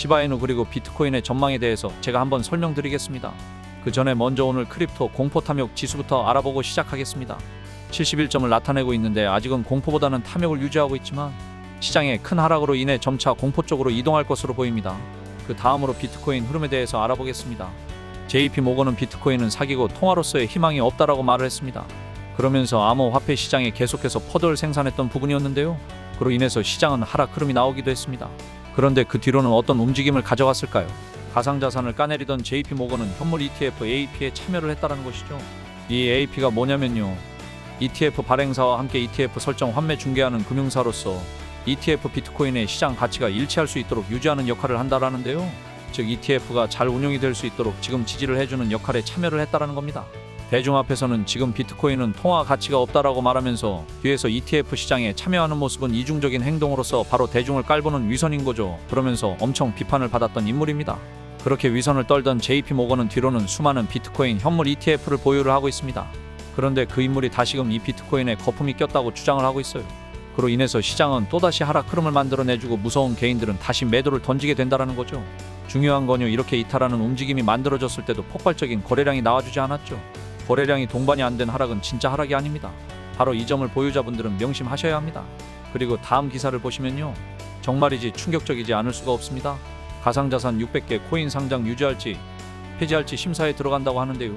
시바이누 그리고 비트코인의 전망에 대해서 제가 한번 설명드리겠습니다. 그 전에 먼저 오늘 크립토 공포 탐욕 지수부터 알아보고 시작하겠습니다. 71점을 나타내고 있는데 아직은 공포보다는 탐욕을 유지하고 있지만 시장의 큰 하락으로 인해 점차 공포 쪽으로 이동할 것으로 보입니다. 그 다음으로 비트코인 흐름에 대해서 알아보겠습니다. JP 모건은 비트코인은 사기고 통화로서의 희망이 없다라고 말을 했습니다. 그러면서 암호화폐 시장에 계속해서 퍼즐을 생산했던 부분이었는데요. 그로 인해서 시장은 하락 흐름이 나오기도 했습니다. 그런데 그 뒤로는 어떤 움직임을 가져갔을까요? 가상자산을 까내리던 JP 모건은 현물 ETF AP에 참여를 했다는 것이죠. 이 AP가 뭐냐면요. ETF 발행사와 함께 ETF 설정 환매 중개하는 금융사로서 ETF 비트코인의 시장 가치가 일치할 수 있도록 유지하는 역할을 한다라는데요. 즉 ETF가 잘 운용이 될 수 있도록 지금 지지를 해주는 역할에 참여를 했다라는 겁니다. 대중 앞에서는 지금 비트코인은 통화 가치가 없다라고 말하면서 뒤에서 ETF 시장에 참여하는 모습은 이중적인 행동으로서 바로 대중을 깔보는 위선인 거죠. 그러면서 엄청 비판을 받았던 인물입니다. 그렇게 위선을 떨던 JP 모건은 뒤로는 수많은 비트코인 현물 ETF를 보유를 하고 있습니다. 그런데 그 인물이 다시금 이 비트코인에 거품이 꼈다고 주장을 하고 있어요. 그로 인해서 시장은 또다시 하락 흐름을 만들어내주고 무서운 개인들은 다시 매도를 던지게 된다는 거죠. 중요한 건요, 이렇게 이탈하는 움직임이 만들어졌을 때도 폭발적인 거래량이 나와주지 않았죠. 거래량이 동반이 안 된 하락은 진짜 하락이 아닙니다. 바로 이 점을 보유자분들은 명심하셔야 합니다. 그리고 다음 기사를 보시면요, 정말이지 충격적이지 않을 수가 없습니다. 가상자산 600개 코인 상장 유지할지 폐지할지 심사에 들어간다고 하는데요.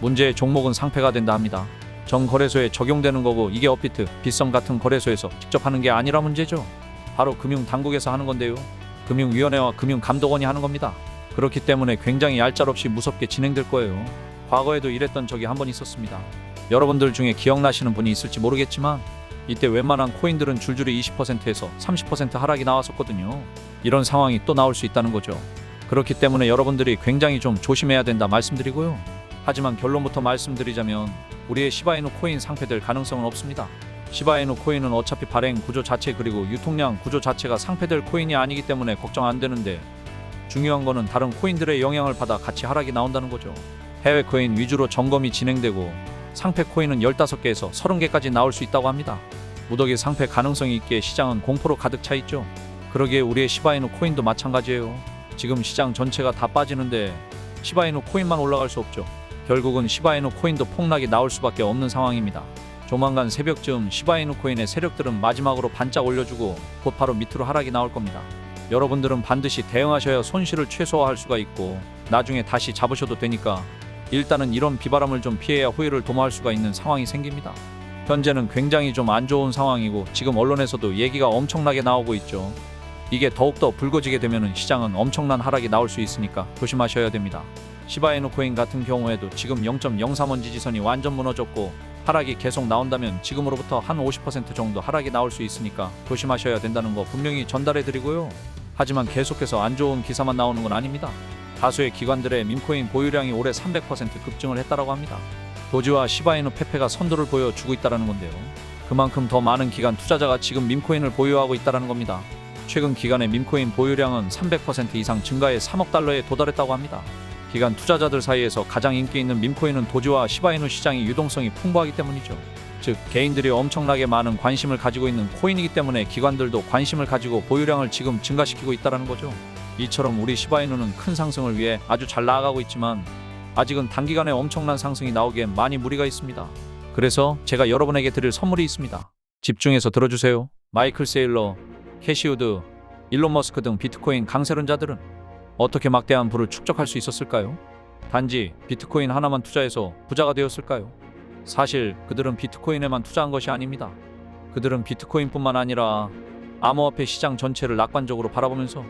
문제의 종목은 상폐가 된다 합니다. 정 거래소에 적용되는 거고 이게 업비트, 빗썸 같은 거래소에서 직접 하는 게 아니라 문제죠. 바로 금융당국에서 하는 건데요. 금융위원회와 금융감독원이 하는 겁니다. 그렇기 때문에 굉장히 얄짤없이 무섭게 진행될 거예요. 과거에도 이랬던 적이 한 번 있었습니다. 여러분들 중에 기억나시는 분이 있을지 모르겠지만 이때 웬만한 코인들은 줄줄이 20%에서 30% 하락이 나왔었거든요. 이런 상황이 또 나올 수 있다는 거죠. 그렇기 때문에 여러분들이 굉장히 좀 조심해야 된다 말씀드리고요. 하지만 결론부터 말씀드리자면 우리의 시바이누 코인 상폐될 가능성은 없습니다. 시바이누 코인은 어차피 발행 구조 자체 그리고 유통량 구조 자체가 상폐될 코인이 아니기 때문에 걱정 안 되는데, 중요한 거는 다른 코인들의 영향을 받아 같이 하락이 나온다는 거죠. 해외 코인 위주로 점검이 진행되고 상폐 코인은 15개에서 30개까지 나올 수 있다고 합니다. 무더기 상폐 가능성이 있기에 시장은 공포로 가득 차 있죠. 그러기에 우리의 시바이누 코인도 마찬가지예요. 지금 시장 전체가 다 빠지는데 시바이누 코인만 올라갈 수 없죠. 결국은 시바이누 코인도 폭락이 나올 수밖에 없는 상황입니다. 조만간 새벽쯤 시바이누 코인의 세력들은 마지막으로 반짝 올려주고 곧 바로 밑으로 하락이 나올 겁니다. 여러분들은 반드시 대응하셔야 손실을 최소화할 수가 있고 나중에 다시 잡으셔도 되니까 일단은 이런 비바람을 좀 피해야 후회를 도모할 수가 있는 상황이 생깁니다. 현재는 굉장히 좀 안 좋은 상황이고 지금 언론에서도 얘기가 엄청나게 나오고 있죠. 이게 더욱더 불거지게 되면 시장은 엄청난 하락이 나올 수 있으니까 조심하셔야 됩니다. 시바이누 코인 같은 경우에도 지금 0.031 지지선이 완전 무너졌고 하락이 계속 나온다면 지금으로부터 한 50% 정도 하락이 나올 수 있으니까 조심하셔야 된다는 거 분명히 전달해 드리고요. 하지만 계속해서 안 좋은 기사만 나오는 건 아닙니다. 다수의 기관들의 밈코인 보유량이 올해 300% 급증을 했다라고 합니다. 도지와 시바이누 페페가 선두를 보여주고 있다는 건데요. 그만큼 더 많은 기관 투자자가 지금 밈코인을 보유하고 있다는 겁니다. 최근 기간의 밈코인 보유량은 300% 이상 증가해 3억 달러에 도달했다고 합니다. 기관 투자자들 사이에서 가장 인기 있는 밈코인은 도지와 시바이누 시장이 유동성이 풍부하기 때문이죠. 즉 개인들이 엄청나게 많은 관심을 가지고 있는 코인이기 때문에 기관들도 관심을 가지고 보유량을 지금 증가시키고 있다는 거죠. 이처럼 우리 시바이누는 큰 상승을 위해 아주 잘 나아가고 있지만 아직은 단기간에 엄청난 상승이 나오기엔 많이 무리가 있습니다. 그래서 제가 여러분에게 드릴 선물이 있습니다. 집중해서 들어주세요. 마이클 세일러, 캐시우드, 일론 머스크 등 비트코인 강세론자들은 어떻게 막대한 부를 축적할 수 있었을까요? 단지 비트코인 하나만 투자해서 부자가 되었을까요? 사실 그들은 비트코인에만 투자한 것이 아닙니다. 그들은 비트코인뿐만 아니라 암호화폐 시장 전체를 낙관적으로 바라보면서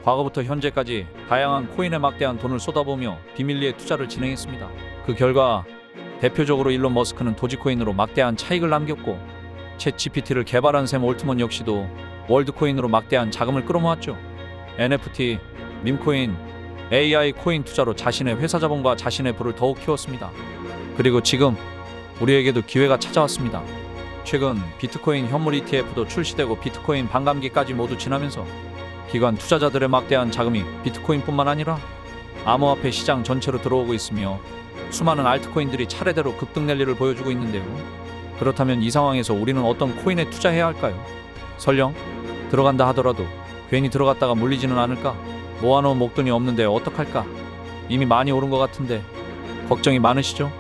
과거부터 현재까지 다양한 코인에 막대한 돈을 쏟아부으며 비밀리에 투자를 진행했습니다. 그 결과 대표적으로 일론 머스크는 도지코인으로 막대한 차익을 남겼고 챗 GPT를 개발한 샘 올트먼 역시도 월드코인으로 막대한 자금을 끌어모았죠. NFT, 밈코인, AI 코인 투자로 자신의 회사 자본과 자신의 부를 더욱 키웠습니다. 그리고 지금 우리에게도 기회가 찾아왔습니다. 최근 비트코인 현물 ETF도 출시되고 비트코인 반감기까지 모두 지나면서 기관 투자자들의 막대한 자금이 비트코인뿐만 아니라 암호화폐 시장 전체로 들어오고 있으며 수많은 알트코인들이 차례대로 급등 랠리를 보여주고 있는데요. 그렇다면 이 상황에서 우리는 어떤 코인에 투자해야 할까요? 설령 들어간다 하더라도 괜히 들어갔다가 물리지는 않을까? 모아놓은 목돈이 없는데 어떡할까? 이미 많이 오른 것 같은데 걱정이 많으시죠?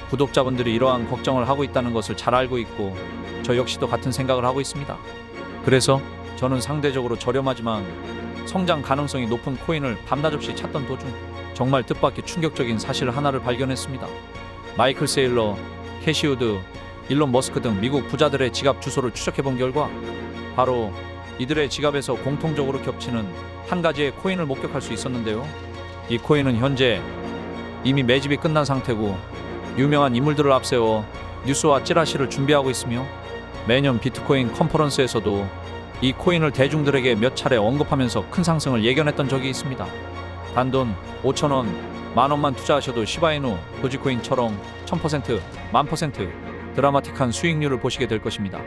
구독자분들이 이러한 걱정을 하고 있다는 것을 잘 알고 있고 저 역시도 같은 생각을 하고 있습니다. 그래서 저는 상대적으로 저렴하지만 성장 가능성이 높은 코인을 밤낮없이 찾던 도중 정말 뜻밖의 충격적인 사실 하나를 발견했습니다. 마이클 세일러, 캐시 우드, 일론 머스크 등 미국 부자들의 지갑 주소를 추적해본 결과 바로 이들의 지갑에서 공통적으로 겹치는 한 가지의 코인을 목격할 수 있었는데요. 이 코인은 현재 이미 매집이 끝난 상태고 유명한 인물들을 앞세워 뉴스와 찌라시를 준비하고 있으며 매년 비트코인 컨퍼런스에서도 이 코인을 대중들에게 몇 차례 언급하면서 큰 상승을 예견했던 적이 있습니다. 단돈 5,000원, 만원만 투자하셔도 시바이누, 도지코인처럼 1000%, 10,000% 드라마틱한 수익률을 보시게 될 것입니다.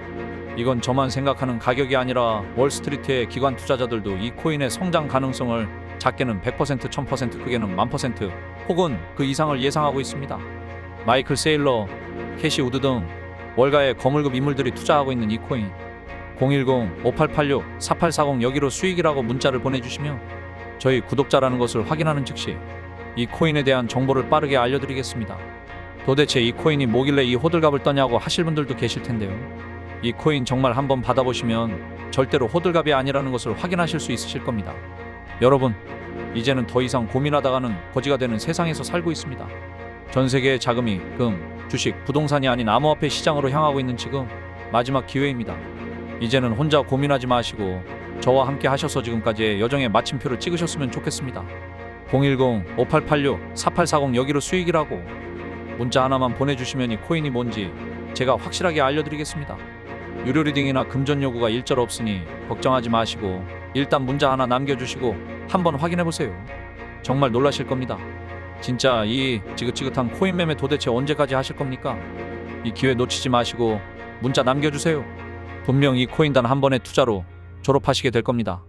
이건 저만 생각하는 가격이 아니라 월스트리트의 기관 투자자들도 이 코인의 성장 가능성을 작게는 100%, 1000%, 크게는 10,000% 혹은 그 이상을 예상하고 있습니다. 마이클 세일러, 캐시 우드 등 월가의 거물급 인물들이 투자하고 있는 이 코인 010-5886-4840 여기로 수익이라고 문자를 보내주시면 저희 구독자라는 것을 확인하는 즉시 이 코인에 대한 정보를 빠르게 알려드리겠습니다. 도대체 이 코인이 뭐길래 이 호들갑을 떠냐고 하실 분들도 계실 텐데요. 이 코인 정말 한번 받아보시면 절대로 호들갑이 아니라는 것을 확인하실 수 있으실 겁니다. 여러분, 이제는 더 이상 고민하다가는 거지가 되는 세상에서 살고 있습니다. 전 세계의 자금이 금, 주식, 부동산이 아닌 암호화폐 시장으로 향하고 있는 지금 마지막 기회입니다. 이제는 혼자 고민하지 마시고 저와 함께 하셔서 지금까지의 여정의 마침표를 찍으셨으면 좋겠습니다. 010-5886-4840 여기로 수익이라고 문자 하나만 보내주시면 이 코인이 뭔지 제가 확실하게 알려드리겠습니다. 유료 리딩이나 금전 요구가 일절 없으니 걱정하지 마시고 일단 문자 하나 남겨주시고 한번 확인해보세요. 정말 놀라실 겁니다. 진짜 이 지긋지긋한 코인 매매 도대체 언제까지 하실 겁니까? 이 기회 놓치지 마시고 문자 남겨주세요. 분명 이 코인 단 한 번의 투자로 졸업하시게 될 겁니다.